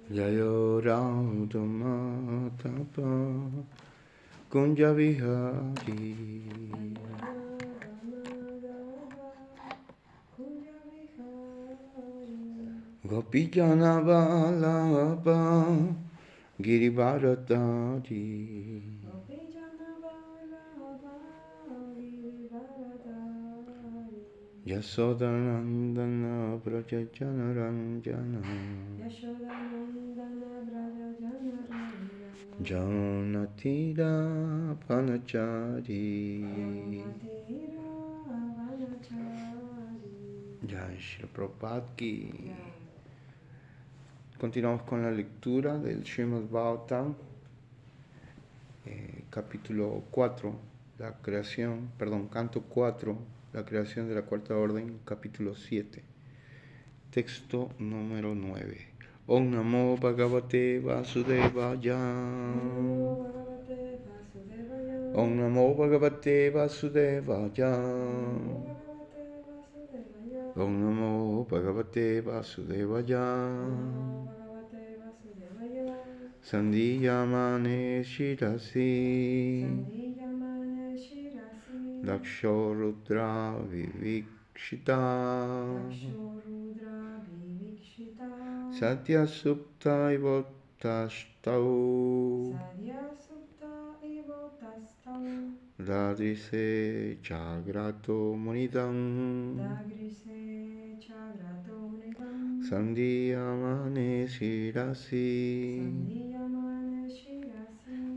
Jayo Ram Tamatapa Kunja Vihari Gopijana Vallabha Giribharadari Yasodanandana Vrajajana Ranjana Janatira Panachari Jai Shri Prabhupada Ki. Continuamos con la lectura del Srimad Bhagavatam, capítulo 4, la creación, canto 4, la creación de la cuarta orden, capítulo 7, texto número 9. Om Namo Bhagavate Vasudevaya. Om Namo Bhagavate Vasudevaya. Om Namo Bhagavate Vasudevaya. Sandhiyamane Shirasi Daksho Rudra Vivikshita Satya Supta Ivotastau Dadrise Chagrato Munidam Sandhiyamane Shirasi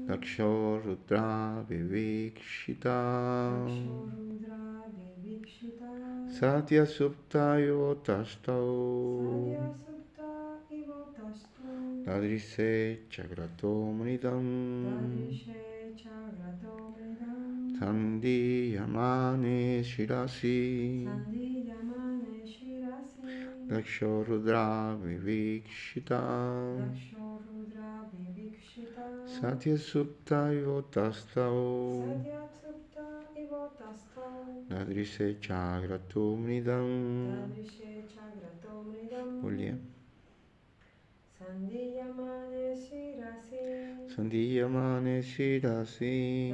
Daksho Rudra Vivikshita Satya Supta Ivotastau Dadrise Chagrato Munidam Sandhiyamane Shirasi Daksho Rudra Vivikshita Satya Supta Ivotastau Dadrise Chagrato Munidam. Bolliye. Sandhiyamane Shirasi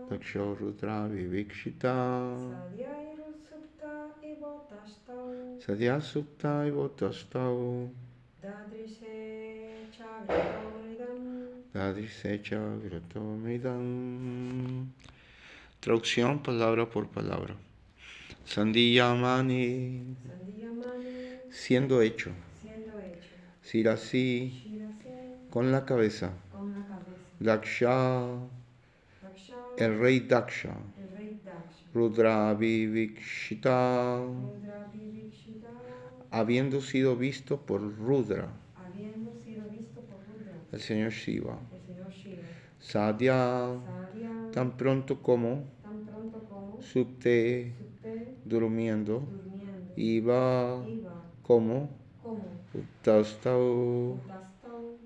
Daksho Rudra Vivikshita Sadhya Supta Ivotastau Dadrise Chagrato Munidam. Traducción palabra por palabra. Sandhiyamane, siendo hecho. Sirasi, con la cabeza. Daksha, el rey Daksha. Rudra Vivikshita, habiendo sido visto por Rudra, el señor Shiva. Sadhya, tan pronto como. Supte, durmiendo. Iva, como. Utastau,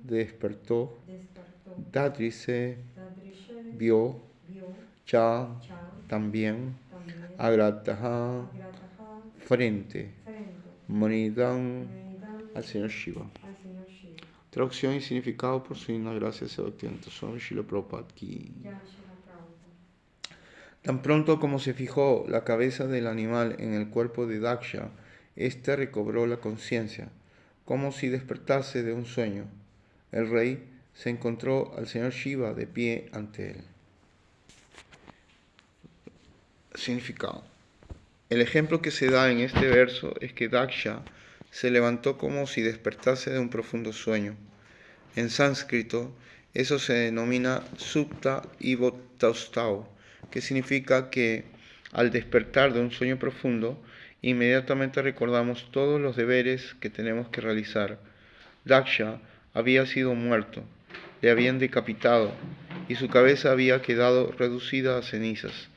despertó. Dadrise, vio. Cha, también. Agrataha, frente. Manidam, al señor Shiva. Traducción y significado por su digna gracia Bhaktivedanta Swami Srila Prabhupada Ki. Tan pronto como se fijó la cabeza del animal en el cuerpo de Daksha, éste recobró la conciencia, como si despertase de un sueño. El rey se encontró al señor Shiva de pie ante él. Significado. El ejemplo que se da en este verso es que Daksha se levantó como si despertase de un profundo sueño. En sánscrito, eso se denomina Supta Ivotastau, que significa que al despertar de un sueño profundo, inmediatamente recordamos todos los deberes que tenemos que realizar. Daksha había sido muerto, le habían decapitado y su cabeza había quedado reducida a cenizas.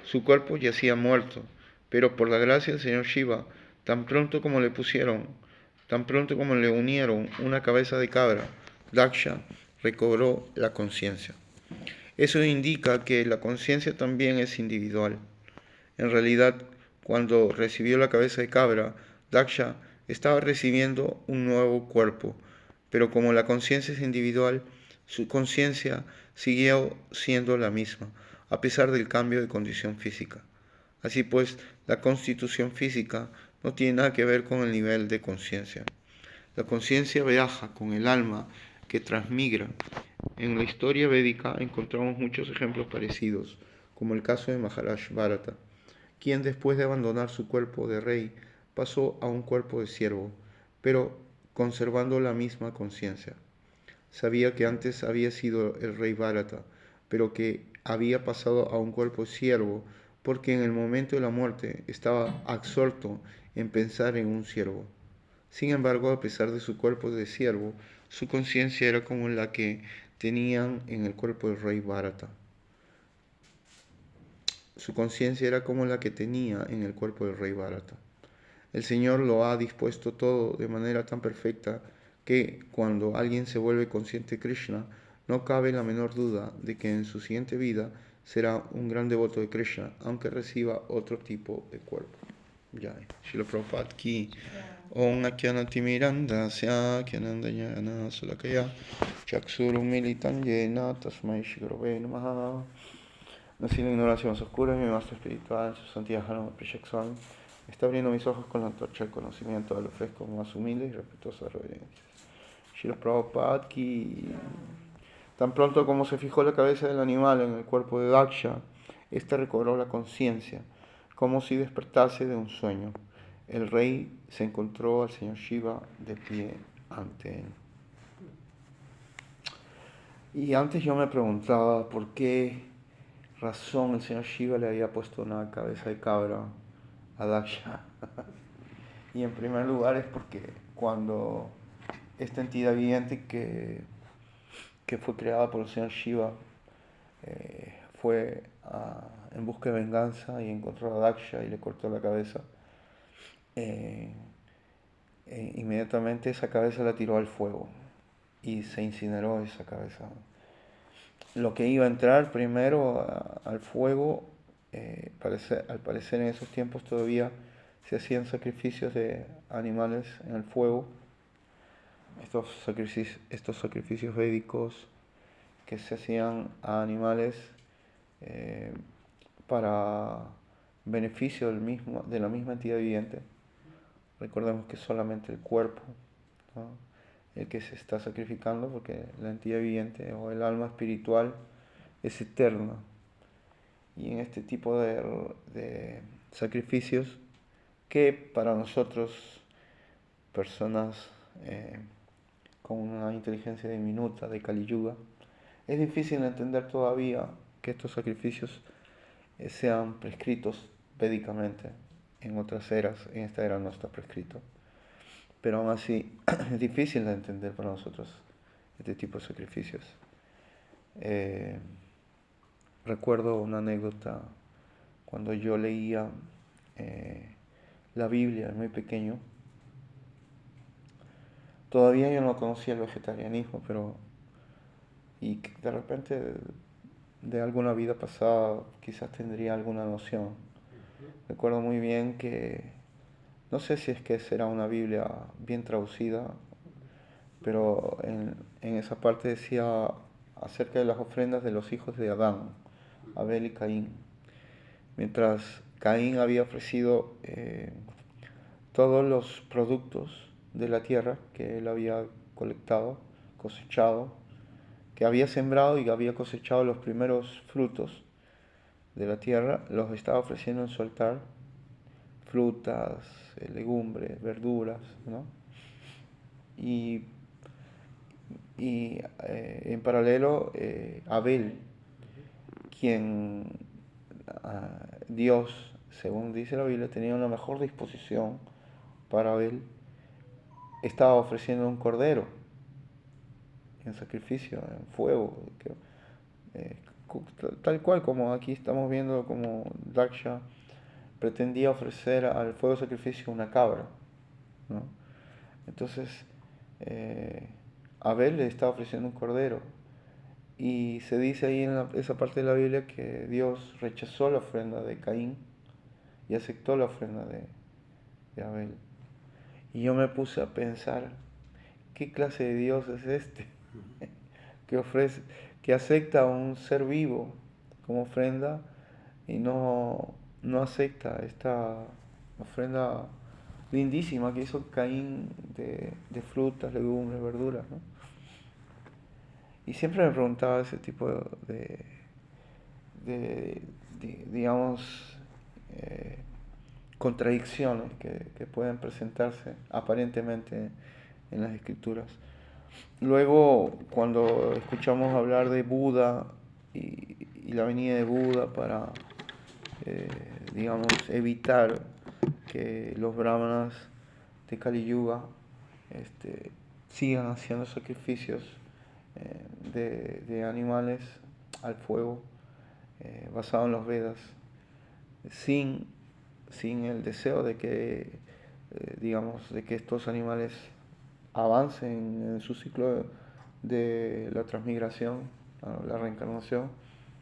Su cuerpo yacía muerto, pero por la gracia del señor Shiva, tan pronto como le unieron una cabeza de cabra, Daksha recobró la conciencia. Eso indica que la conciencia también es individual. En realidad, cuando recibió la cabeza de cabra, Daksha estaba recibiendo un nuevo cuerpo, pero como la conciencia es individual, su conciencia siguió siendo la misma, a pesar del cambio de condición física. Así pues, la constitución física no tiene nada que ver con el nivel de conciencia. La conciencia viaja con el alma que transmigra. En la historia védica encontramos muchos ejemplos parecidos, como el caso de Maharaj Bharata, quien después de abandonar su cuerpo de rey pasó a un cuerpo de siervo, pero conservando la misma conciencia. Sabía que antes había sido el rey Bharata, pero que había pasado a un cuerpo de siervo porque en el momento de la muerte estaba absorto en pensar en un siervo. Sin embargo, a pesar de su cuerpo de siervo, su conciencia era como la que tenían en el cuerpo del rey Bharata. Su conciencia era como la que tenía en el cuerpo del rey Bharata. El Señor lo ha dispuesto todo de manera tan perfecta que cuando alguien se vuelve consciente de Krishna, no cabe la menor duda de que en su siguiente vida será un gran devoto de Krishna, aunque reciba otro tipo de cuerpo. Jai. Srila Prabhupada ki. Om Akyanatimirandasya Kyanandanyana Sulakaya Chaksurum Militan Yena Tasmai Shigurove Namaha. Nací en la ignorancia más oscura, mi maestro espiritual, su santidad Hanama Prishak Swami, está abriendo mis ojos con la antorcha del conocimiento, al ofrezco más humilde y respetuosa reverencia. Srila Prabhupada ki. Tan pronto como se fijó la cabeza del animal en el cuerpo de Daksha, éste recobró la conciencia, como si despertase de un sueño. El rey se encontró al señor Shiva de pie ante él. Y antes yo me preguntaba por qué razón el señor Shiva le había puesto una cabeza de cabra a Daksha. Y en primer lugar es porque cuando esta entidad viviente que fue creada por el señor Shiva fue en busca de venganza y encontró a Daksha y le cortó la cabeza, inmediatamente esa cabeza la tiró al fuego y se incineró esa cabeza. Lo que iba a entrar primero al fuego, al parecer en esos tiempos todavía se hacían sacrificios de animales en el fuego. Estos sacrificios védicos que se hacían a animales para beneficio de la misma entidad viviente. Recordemos que solamente el cuerpo, ¿no?, el que se está sacrificando, porque la entidad viviente o el alma espiritual es eterna. Y en este tipo de sacrificios, que para nosotros, personas con una inteligencia diminuta de Kali Yuga, es difícil entender todavía que estos sacrificios sean prescritos védicamente. En otras eras, en esta era no está prescrito. Pero aún así es difícil de entender para nosotros este tipo de sacrificios. Recuerdo una anécdota cuando yo leía la Biblia muy pequeño. Todavía yo no conocía el vegetarianismo, y de repente de alguna vida pasada quizás tendría alguna noción. Recuerdo muy bien que, no sé si es que será una Biblia bien traducida, pero en esa parte decía acerca de las ofrendas de los hijos de Adán, Abel y Caín. Mientras Caín había ofrecido todos los productos de la tierra que él había colectado, cosechado, que había sembrado y había cosechado los primeros frutos de la tierra, los estaba ofreciendo en su altar, frutas, legumbres, verduras, ¿no? Y en paralelo Abel, quien Dios, según dice la Biblia, tenía una mejor disposición para Abel, estaba ofreciendo un cordero en sacrificio, en fuego, tal cual como aquí estamos viendo como Daksha pretendía ofrecer al fuego de sacrificio una cabra, ¿no? Entonces Abel le estaba ofreciendo un cordero, y se dice ahí en esa parte de la Biblia que Dios rechazó la ofrenda de Caín y aceptó la ofrenda de Abel. Y yo me puse a pensar, ¿qué clase de Dios es este? Que ofrece, que acepta a un ser vivo como ofrenda y no acepta esta ofrenda lindísima que hizo Caín de frutas, legumbres, verduras, ¿no? Y siempre me preguntaba ese tipo digamos, eh, contradicciones que pueden presentarse aparentemente en las escrituras. Luego, cuando escuchamos hablar de Buda y la venida de Buda para, digamos, evitar que los brahmanas de Kali Yuga sigan haciendo sacrificios de animales al fuego basado en los Vedas, sin, sin el deseo de que, digamos, de que estos animales avancen en su ciclo de la transmigración, la reencarnación,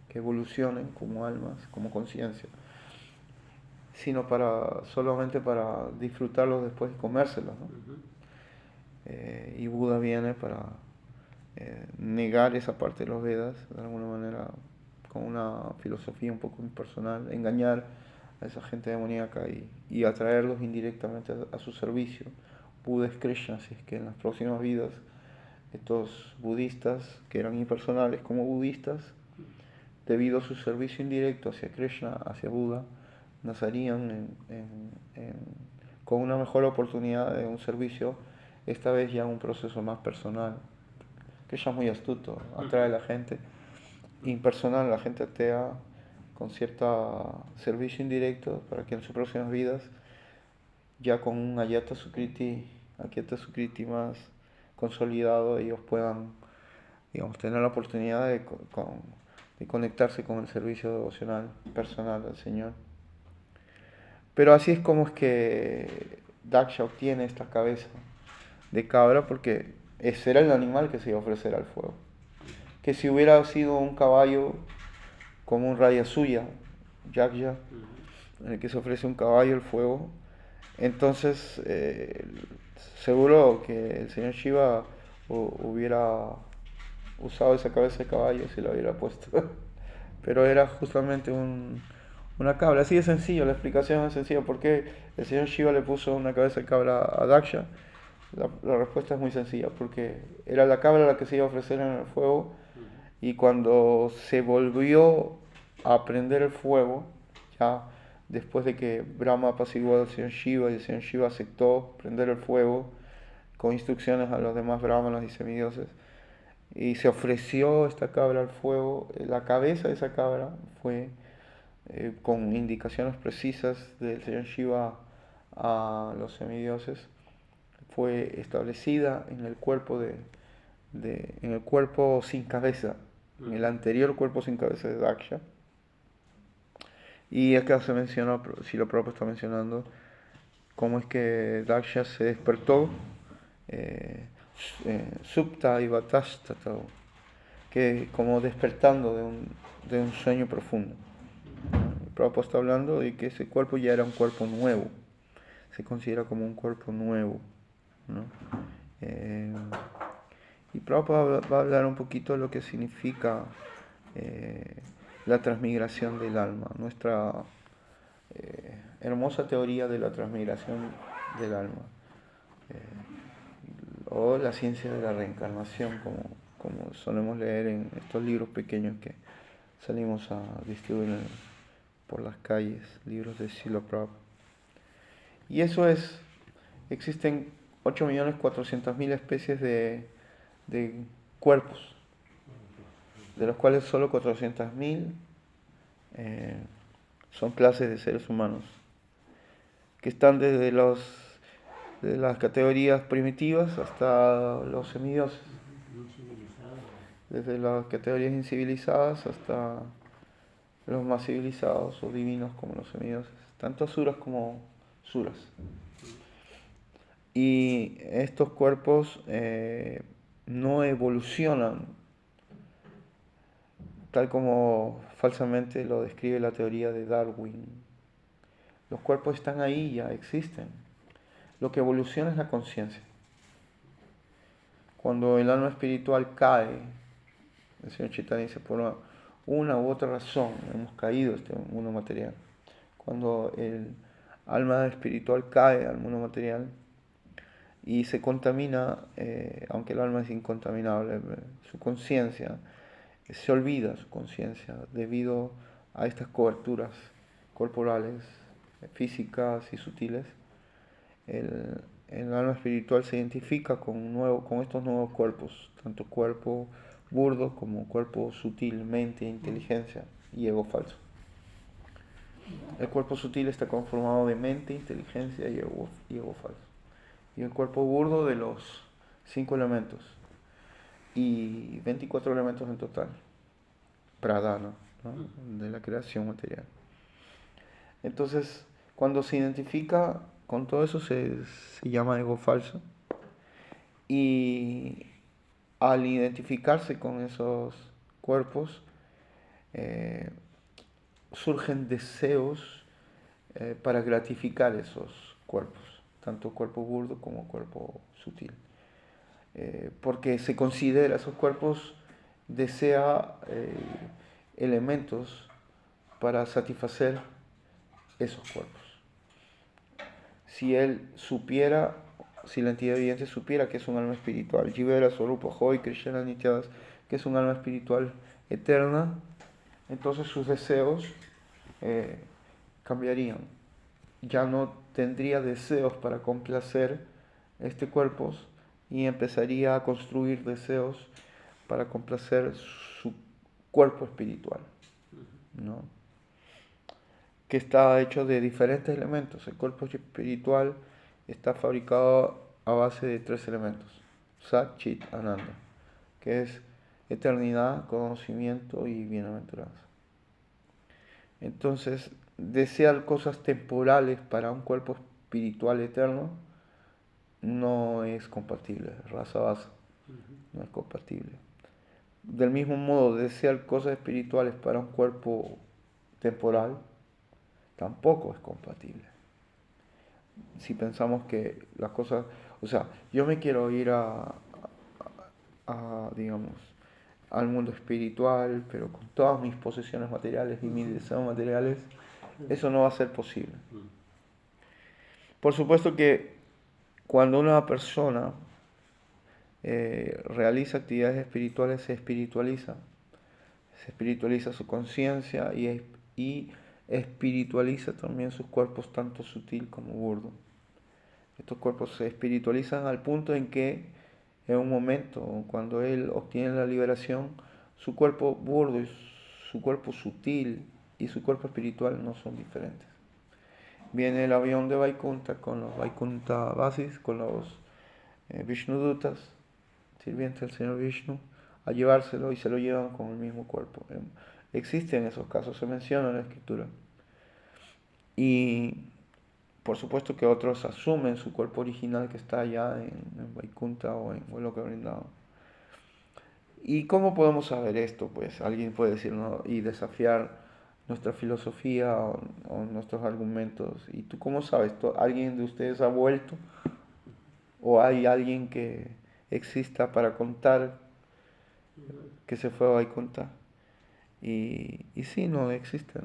que evolucionen como almas, como conciencia, sino solamente para disfrutarlos después y comérselos, ¿no? Y Buda viene para negar esa parte de los Vedas, de alguna manera, con una filosofía un poco impersonal, engañar a esa gente demoníaca y atraerlos indirectamente a su servicio. Buda es Krishna, así es que en las próximas vidas estos budistas, que eran impersonales como budistas, debido a su servicio indirecto hacia Krishna, hacia Buda, nacerían con una mejor oportunidad de un servicio, esta vez ya un proceso más personal. Krishna es muy astuto, atrae a la gente impersonal, a la gente atea, con cierto servicio indirecto, para que en sus próximas vidas, ya con un Agyata Sukriti más consolidado, ellos puedan, digamos, tener la oportunidad de conectarse con el servicio devocional personal del Señor. Pero así es como es que Daksha obtiene esta cabeza de cabra, porque ese era el animal que se iba a ofrecer al fuego. Que si hubiera sido un caballo como un Raya Suya, Yakya, en el que se ofrece un caballo al fuego, entonces seguro que el señor Shiva hubiera usado esa cabeza de caballo si la hubiera puesto. Pero era justamente una cabra. Así de sencillo, la explicación es sencilla. ¿Por qué el señor Shiva le puso una cabeza de cabra a Daksha? La respuesta es muy sencilla, porque era la cabra la que se iba a ofrecer en el fuego, y cuando se volvió a prender el fuego, ya después de que Brahma apaciguó al señor Shiva y el señor Shiva aceptó prender el fuego con instrucciones a los demás brahmanas y semidioses, y se ofreció esta cabra al fuego, la cabeza de esa cabra fue con indicaciones precisas del señor Shiva a los semidioses, fue establecida en el cuerpo en el cuerpo sin cabeza, en el anterior cuerpo sin cabeza de Daksha. Y acá se menciona, si lo propio está mencionando, cómo es que Daksha se despertó, Supta y Vatashtato, que como despertando de un sueño profundo. El Prabhupada está hablando de que ese cuerpo ya era un cuerpo nuevo, se considera como un cuerpo nuevo, ¿no? Y Prabhupada va a hablar un poquito de lo que significa la transmigración del alma, nuestra hermosa teoría de la transmigración del alma, o la ciencia de la reencarnación, como solemos leer en estos libros pequeños que salimos a distribuir por las calles, libros de Srila Prabhupada. Y eso es, existen 8.400.000 especies de cuerpos, de los cuales solo 400.000 son clases de seres humanos, que están desde de las categorías primitivas hasta los semidioses, desde las categorías incivilizadas hasta los más civilizados o divinos como los semidioses, tanto asuras como suras. Y estos cuerpos no evolucionan tal como falsamente lo describe la teoría de Darwin. Los cuerpos están ahí, ya existen. lo que evoluciona es la conciencia. Cuando el alma espiritual cae, el señor Chaitanya dice, por una u otra razón hemos caído este mundo material. Cuando el alma espiritual cae al mundo material y se contamina, aunque el alma es incontaminable, su conciencia, se olvida su conciencia debido a estas coberturas corporales, físicas y sutiles. El alma espiritual se identifica con estos nuevos cuerpos, tanto cuerpo burdo como cuerpo sutil, mente, inteligencia y ego falso. El cuerpo sutil está conformado de mente, inteligencia y ego falso. Y el cuerpo burdo de los 5 elementos y 24 elementos en total, pradana, ¿no? De la creación material. Entonces, cuando se identifica con todo eso se llama ego falso. Y al identificarse con esos cuerpos, surgen deseos para gratificar esos cuerpos, tanto cuerpo burdo como cuerpo sutil. Porque se considera esos cuerpos, desea elementos para satisfacer esos cuerpos. Si él supiera, si la entidad viviente supiera que es un alma espiritual, Jivera, Swarupa, Hoy, Krishna, Nityadas, que es un alma espiritual eterna, entonces sus deseos cambiarían. Ya no tendría deseos para complacer este cuerpo y empezaría a construir deseos para complacer su cuerpo espiritual, ¿no? Que está hecho de diferentes elementos. El cuerpo espiritual está fabricado a base de 3 elementos: Sat, Chit, Ananda, que es eternidad, conocimiento y bienaventuranza. Entonces, desear cosas temporales para un cuerpo espiritual eterno no es compatible, raza base, no es compatible. Del mismo modo, desear cosas espirituales para un cuerpo temporal tampoco es compatible. Si pensamos que las cosas, o sea, yo me quiero ir digamos, al mundo espiritual, pero con todas mis posesiones materiales y mis deseos materiales, eso no va a ser posible. Por supuesto que cuando una persona realiza actividades espirituales, se espiritualiza su conciencia y espiritualiza también sus cuerpos, tanto sutil como burdo. Estos cuerpos se espiritualizan al punto en que en un momento, cuando él obtiene la liberación, su cuerpo burdo y su cuerpo sutil y su cuerpo espiritual no son diferentes. Viene el avión de Vaikunta con los Vaikunta Vasis, con los Vishnudutas, sirvientes del Señor Vishnu, a llevárselo y se lo llevan con el mismo cuerpo. Existen esos casos, se menciona en la escritura. Y por supuesto que otros asumen su cuerpo original que está allá en Vaikunta o en Goloka Vrindavan. ¿Y cómo podemos saber esto? Pues alguien puede decir, ¿no?, y desafiar nuestra filosofía o nuestros argumentos. ¿Y tú cómo sabes? ¿Alguien de ustedes ha vuelto? ¿O hay alguien que exista para contar que se fue a Vaikunta? Y sí, no existe.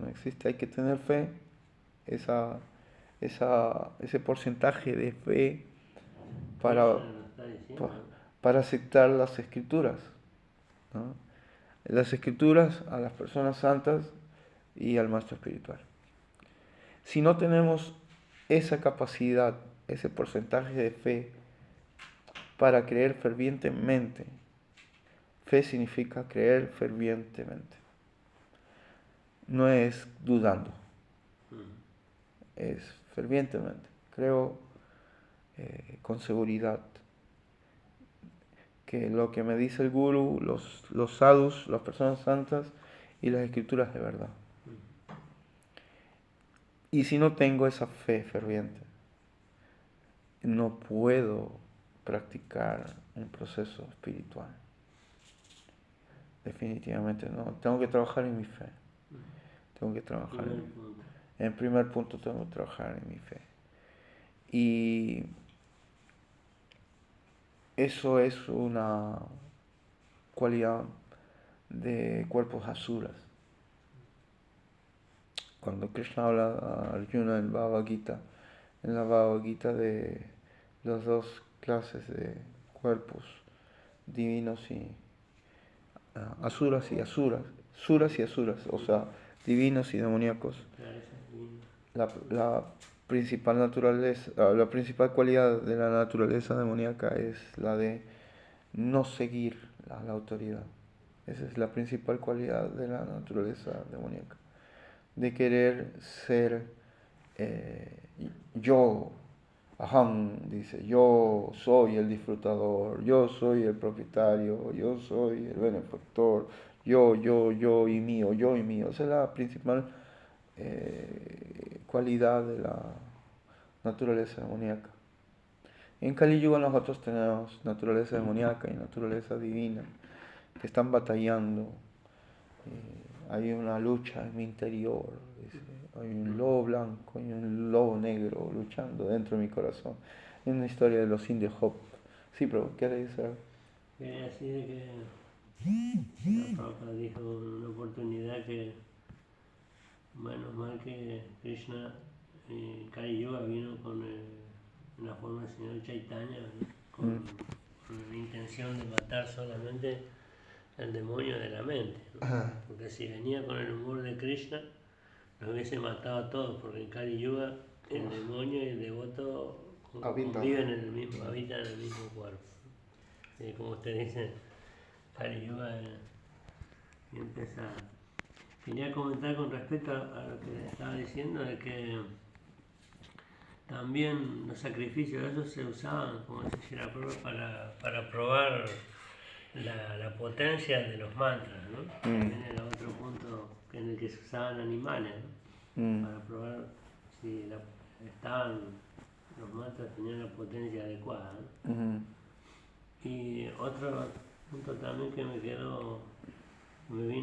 Hay que tener fe, ese porcentaje de fe para aceptar las escrituras, ¿no? Las escrituras a las personas santas y al maestro espiritual. Si no tenemos esa capacidad, ese porcentaje de fe para creer fervientemente, fe significa creer fervientemente, no es dudando, es fervientemente, creo con seguridad que lo que me dice el guru, los sadhus, las personas santas y las escrituras de verdad. Y si no tengo esa fe ferviente, no puedo practicar un proceso espiritual. Definitivamente no. Tengo que trabajar en mi fe. Tengo que trabajar en primer punto tengo que trabajar en mi fe. Y eso es una cualidad de cuerpos asuras. Cuando Krishna habla a Arjuna en Bhagavad Gita, en la Bhagavad Gita de las dos clases de cuerpos divinos y asuras y asuras, suras y asuras, o sea, divinos y demoníacos. La principal naturaleza, la principal cualidad de la naturaleza demoníaca es la de no seguir la autoridad. Esa es la principal cualidad de la naturaleza demoníaca, de querer ser yo. Aham dice, yo soy el disfrutador, yo soy el propietario, yo soy el benefactor, yo y mío, yo y mío. Esa es la principal cualidad de la naturaleza demoníaca. En Kali Yuga nosotros tenemos naturaleza demoníaca y naturaleza divina que están batallando. Hay una lucha en mi interior, dice. Hay un lobo blanco y un lobo negro luchando dentro de mi corazón. Es una historia de los indios Hope. Sí, pero ¿qué le dice? Quería decir que la Prabhupada dijo en una oportunidad que menos mal que Krishna en Kali Yuga vino con la forma del señor Chaitanya, ¿no? con la intención de matar solamente el demonio de la mente, ¿no? Porque si venía con el humor de Krishna los hubiese matado a todos, porque en Kali Yuga el demonio y el devoto conviven habitan en el mismo cuerpo. Y como usted dice, Kali Yuga empieza. Quería comentar con respecto a lo que estaba diciendo, de que también los sacrificios de esos se usaban, como decía para probar la potencia de los mantras, ¿no? También era otro punto en el que se usaban animales, ¿no? Para probar si los mantras tenían la potencia adecuada, ¿no? Y otro punto también que me vino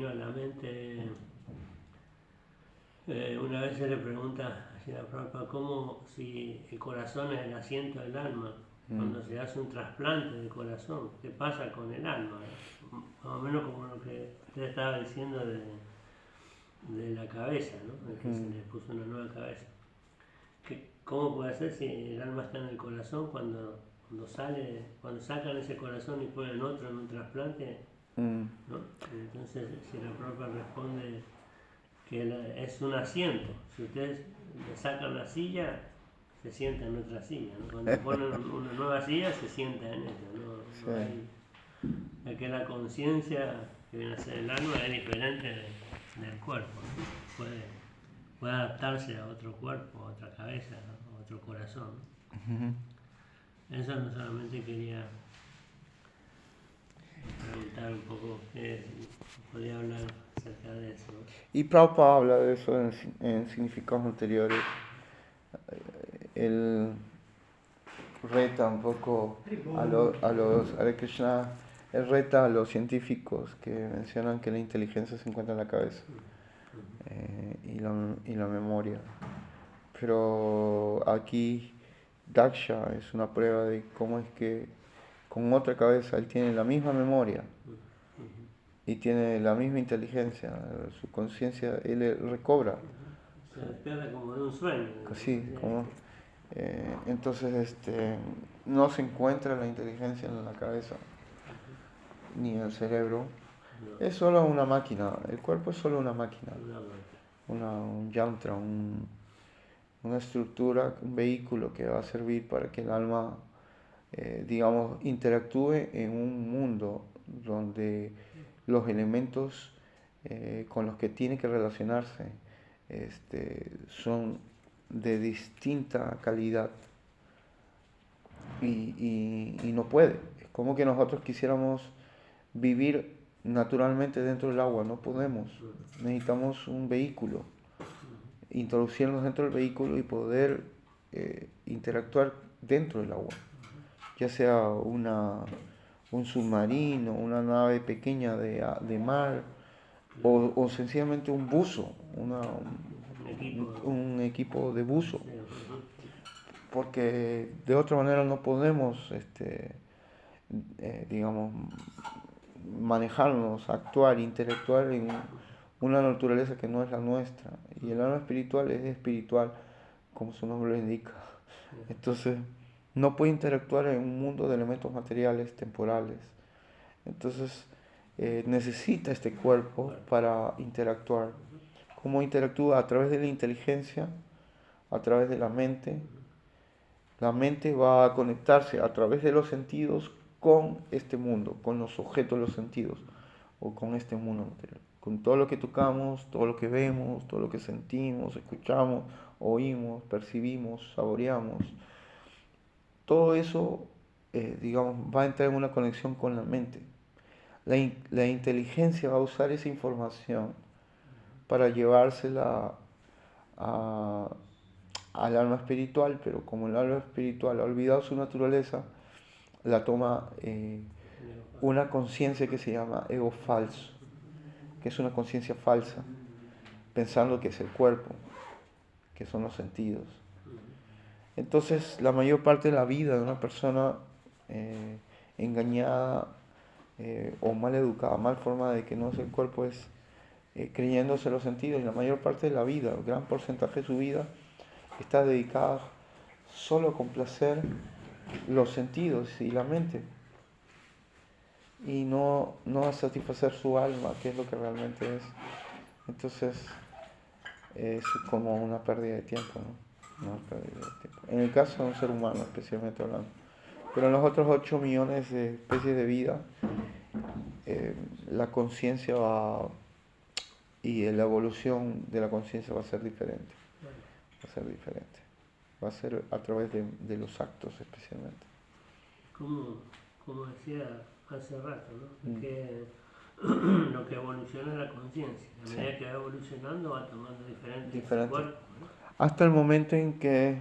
a la mente, una vez se le pregunta a Srila Prabhupada cómo si el corazón es el asiento del alma. Cuando se hace un trasplante de corazón, ¿qué pasa con el alma? Más o menos como lo que usted estaba diciendo de la cabeza, ¿no? De que se le puso una nueva cabeza. ¿Cómo puede ser si el alma está en el corazón cuando sacan ese corazón y ponen otro en un trasplante? ¿No? Entonces, si la propia responde que es un asiento. Si ustedes le sacan la silla, se sienta en otra silla, ¿no? Cuando ponen una nueva silla, se sienta en ella, ¿no? No hay que la conciencia que viene a ser el alma es diferente del cuerpo, ¿no? Puede adaptarse a otro cuerpo, a otra cabeza, ¿no? A otro corazón, ¿no? Eso no solamente quería preguntar un poco, podría hablar acerca de eso, ¿no? Y Prabhupada habla de eso en significados anteriores. Él reta un poco a los Hare Krishna, él reta a los científicos que mencionan que la inteligencia se encuentra en la cabeza y la memoria. Pero aquí Daksha es una prueba de cómo es que con otra cabeza él tiene la misma memoria y tiene la misma inteligencia, su conciencia, él recobra. Se despierta como de un sueño. Sí, como, entonces no se encuentra la inteligencia en la cabeza ni en el cerebro. Es solo una máquina, el cuerpo es solo una máquina, un yantra, una estructura, un vehículo que va a servir para que el alma, digamos, interactúe en un mundo donde los elementos con los que tiene que relacionarse son de distinta calidad y no puede. Es como que nosotros quisiéramos vivir naturalmente dentro del agua, no podemos. Necesitamos un vehículo, introducirnos dentro del vehículo y poder interactuar dentro del agua, ya sea un submarino, una nave pequeña de mar o sencillamente un buzo, un equipo de buzo, porque de otra manera no podemos digamos, manejarnos, actuar, interactuar en una naturaleza que no es la nuestra. Y el alma espiritual es espiritual, como su nombre lo indica. Entonces, no puede interactuar en un mundo de elementos materiales, temporales. Entonces, necesita este cuerpo para interactuar. ¿Cómo interactúa? A través de la inteligencia, a través de la mente. La mente va a conectarse a través de los sentidos con este mundo, con los objetos de los sentidos, o con este mundo material. Con todo lo que tocamos, todo lo que vemos, todo lo que sentimos, escuchamos, oímos, percibimos, saboreamos. Todo eso, digamos, va a entrar en una conexión con la mente. La inteligencia va a usar esa información para llevársela a, al alma espiritual, pero como el alma espiritual ha olvidado su naturaleza, la toma una conciencia que se llama ego falso, que es una conciencia falsa, pensando que es el cuerpo, que son los sentidos. Entonces, la mayor parte de la vida de una persona engañada o mal educada, mal formada de que no es el cuerpo, es creyéndose los sentidos. Y la mayor parte de la vida, el gran porcentaje de su vida, está dedicada solo a complacer los sentidos y la mente. Y no a satisfacer su alma, que es lo que realmente es. Entonces, es como una pérdida de tiempo, ¿no? Una pérdida de tiempo. En el caso de un ser humano, especialmente hablando. Pero en los otros 8 millones de especies de vida, la conciencia va y la evolución de la conciencia va a ser diferente. Va a ser diferente. Va a ser a través de los actos especialmente. Como decía hace rato, ¿no? Que lo que evoluciona es la conciencia. A medida que va evolucionando va tomando diferentes cuerpos, ¿no? Hasta el momento en que,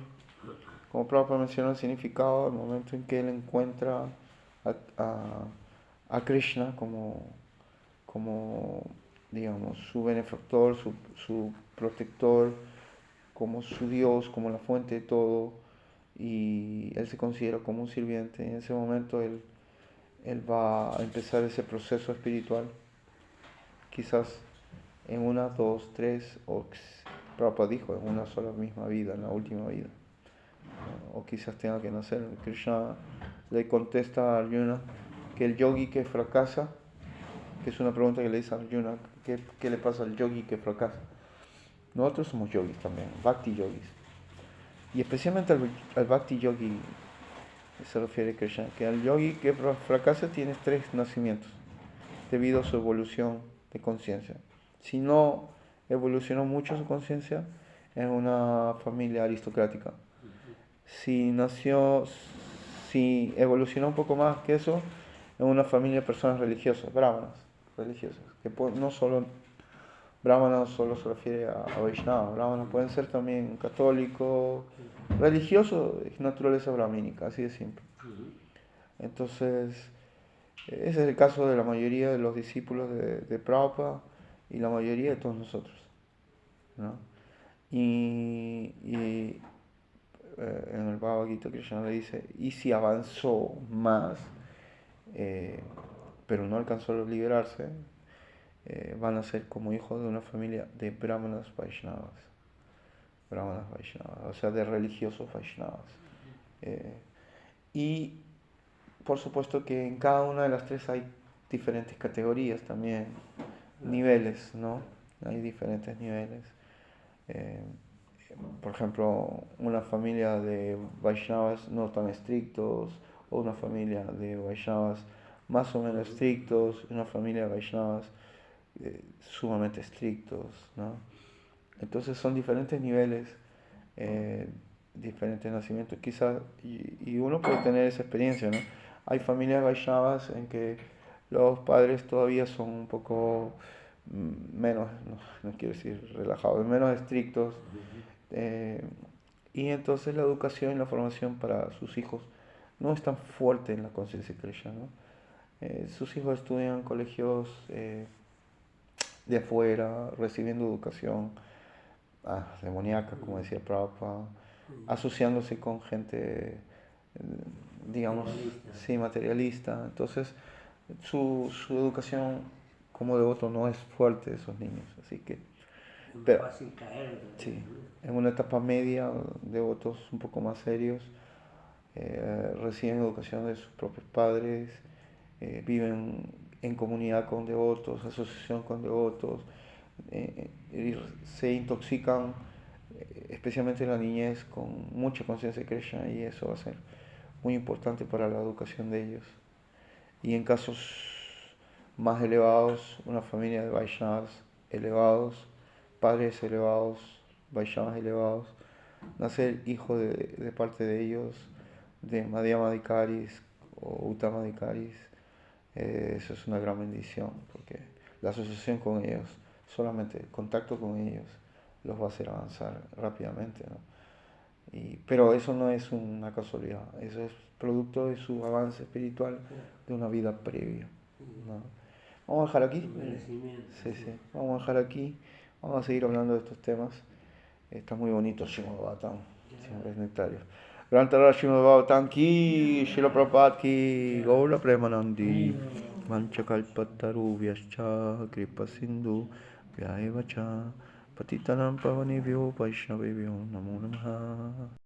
como Prabhupada menciona el significado, el momento en que él encuentra a Krishna como, digamos, su benefactor, su protector, como su Dios, como la fuente de todo, y él se considera como un sirviente. En ese momento él va a empezar ese proceso espiritual, quizás en una, dos, tres, o Prabhupada dijo, en una sola misma vida, en la última vida. O quizás tenga que nacer. Krishna le contesta a Arjuna que el yogi que fracasa, que es una pregunta que le dice a Arjuna, ¿qué le pasa al yogi que fracasa? Nosotros somos yogis también, bhakti yogis. Y especialmente al bhakti yogi se refiere Krishna, que al yogi que fracasa tiene 3 nacimientos debido a su evolución de conciencia. Si no evolucionó mucho su conciencia, es una familia aristocrática. Si evolucionó un poco más que eso, en una familia de personas religiosas, brahmanas, religiosas, que no solo brahmanas solo se refiere a Vaishnava, brahmanas pueden ser también católicos, religiosos, naturaleza brahmínica, así de simple. Entonces, ese es el caso de la mayoría de los discípulos de Prabhupada y la mayoría de todos nosotros, ¿no? Y en el Bhagavad Gita Krishna le dice, y si avanzó más, pero no alcanzó a liberarse, van a ser como hijos de una familia de brahmanas Vaishnavas, o sea, de religiosos Vaishnavas. Y por supuesto que en cada una de las 3 hay diferentes categorías también, niveles, ¿no? Hay diferentes niveles. Por ejemplo, una familia de Vaishnavas no tan estrictos, o una familia de Vaishnavas más o menos estrictos, una familia de Vaishnavas sumamente estrictos, ¿no? Entonces son diferentes niveles, diferentes nacimientos, quizás, y uno puede tener esa experiencia, ¿no? Hay familias Vaishnavas en que los padres todavía son un poco menos, no quiero decir relajados, menos estrictos, y entonces la educación y la formación para sus hijos no es tan fuerte en la conciencia de Krishna, ¿no? Sus hijos estudian en colegios de afuera, recibiendo educación demoníaca, como decía Prabhupada, asociándose con gente digamos, Materialista. sí, materialista. Entonces, su educación como devoto no es fuerte de esos niños. Así que, Es más pero fácil caer sí, también, ¿no? en una etapa media, devotos un poco más serios reciben educación de sus propios padres, viven en comunidad con devotos, asociación con devotos, y se intoxican, especialmente en la niñez, con mucha conciencia de Krishna y eso va a ser muy importante para la educación de ellos. Y en casos más elevados, una familia de Vaishnavas elevados, padres elevados, Vaishnavas elevados, nace el hijo de parte de ellos, de Madhyamadikaris o Uttamadikaris. Eso es una gran bendición, porque la asociación con ellos, solamente el contacto con ellos, los va a hacer avanzar rápidamente, ¿no? Pero eso no es una casualidad, eso es producto de su avance espiritual de una vida previa, ¿no? Vamos a dejar aquí. Un merecimiento. Sí, sí, vamos a dejar aquí. Vamos a seguir hablando de estos temas. Está muy bonito Srimad Bhagavatam, siempre es nectario. Grantara Srimad Bhagavatam ki, Srila Prabhupada ki, Gaura Premanandi, Manchakalpatarubhyascha, Kripa Sindhu, Vyayevacha, Patitanam Pavanebhyo, Vaishnavebhyo, Namo Namaha.